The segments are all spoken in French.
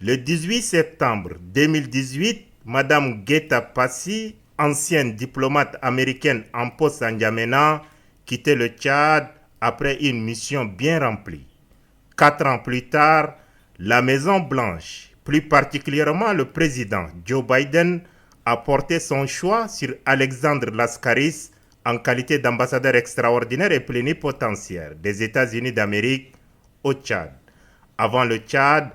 Le 18 septembre 2018, Madame Guetta Passi, ancienne diplomate américaine en poste à N'Djamena, quittait le Tchad après une mission bien remplie. 4 ans plus tard, la Maison-Blanche, plus particulièrement le président Joe Biden, a porté son choix sur Alexandre Laskaris en qualité d'ambassadeur extraordinaire et plénipotentiaire des États-Unis d'Amérique au Tchad. Avant le Tchad,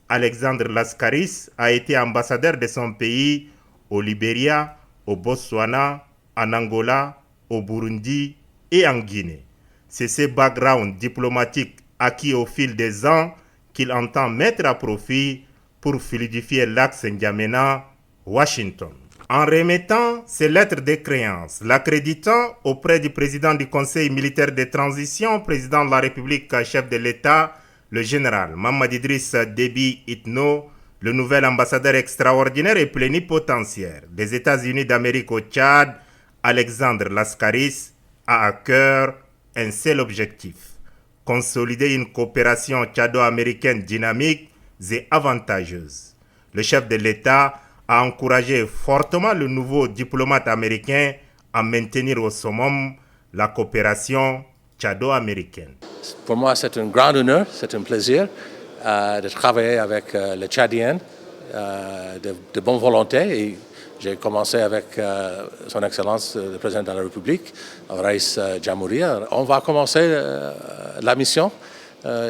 Alexandre Laskaris a été ambassadeur de son pays au Libéria, au Botswana, en Angola, au Burundi et en Guinée. C'est ce background diplomatique acquis au fil des ans qu'il entend mettre à profit pour fluidifier l'axe N'Djamena-Washington. En remettant ses lettres de créance, l'accréditant auprès du président du Conseil militaire de transition, président de la République, chef de l'État, le général Mamadou Idriss Déby Itno, le nouvel ambassadeur extraordinaire et plénipotentiaire des États-Unis d'Amérique au Tchad, Alexandre Laskaris, a à cœur un seul objectif: consolider une coopération tchado-américaine dynamique et avantageuse. Le chef de l'État a encouragé fortement le nouveau diplomate américain à maintenir au summum la coopération tchado-américaine. Pour moi, c'est un grand honneur, c'est un plaisir de travailler avec les Tchadiens de bonne volonté. Et j'ai commencé avec son Excellence le Président de la République, Raïs Jamhouria. On va commencer la mission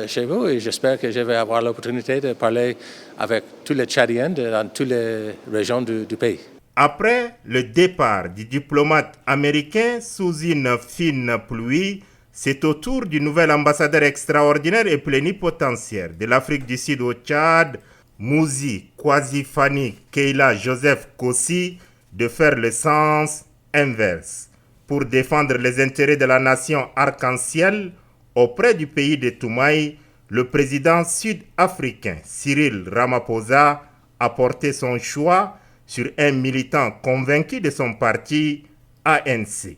chez vous et j'espère que je vais avoir l'opportunité de parler avec tous les Tchadiens dans toutes les régions du pays. Après le départ du diplomate américain sous une fine pluie, c'est au tour du nouvel ambassadeur extraordinaire et plénipotentiaire de l'Afrique du Sud au Tchad, Mouzi Kwasi-Fani Keïla Joseph Kossi, de faire le sens inverse pour défendre les intérêts de la nation arc-en-ciel. Auprès du pays de Toumaï, le président sud-africain Cyril Ramaphosa a porté son choix sur un militant convaincu de son parti, ANC.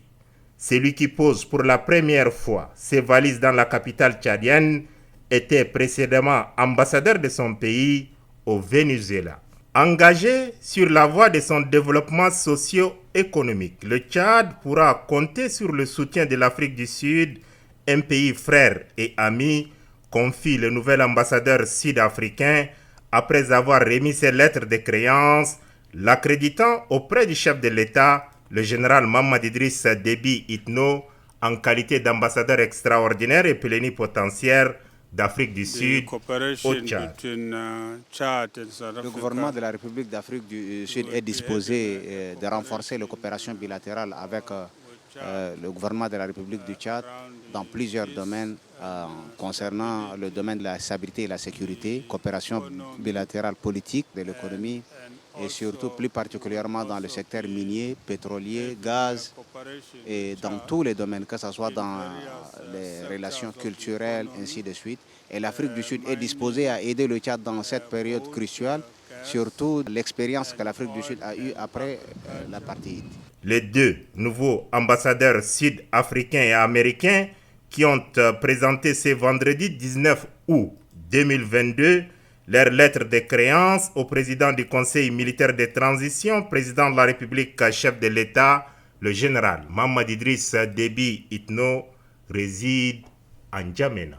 Celui qui pose pour la première fois ses valises dans la capitale tchadienne était précédemment ambassadeur de son pays au Venezuela. Engagé sur la voie de son développement socio-économique, le Tchad pourra compter sur le soutien de l'Afrique du Sud, un pays frère et ami, confie le nouvel ambassadeur sud-africain après avoir remis ses lettres de créance, l'accréditant auprès du chef de l'État, le général Mamadou Idriss Déby Itno, en qualité d'ambassadeur extraordinaire et plénipotentiaire d'Afrique du Sud au Tchad. Le gouvernement de la République d'Afrique du Sud est disposé de renforcer la coopération bilatérale avec le gouvernement de la République du Tchad dans plusieurs domaines concernant le domaine de la stabilité et la sécurité, coopération bilatérale politique de l'économie et surtout plus particulièrement dans le secteur minier, pétrolier, gaz et dans tous les domaines, que ce soit dans les relations culturelles, ainsi de suite. Et l'Afrique du Sud est disposée à aider le Tchad dans cette période cruciale, surtout l'expérience que l'Afrique du Sud a eue après l'apartheid. Les deux nouveaux ambassadeurs sud-africains et américains qui ont présenté ce vendredi 19 août 2022 leurs lettres de créance au président du Conseil militaire de transition, président de la République, chef de l'État, le général Mamadou Idriss Déby Itno, réside en N'Djamena.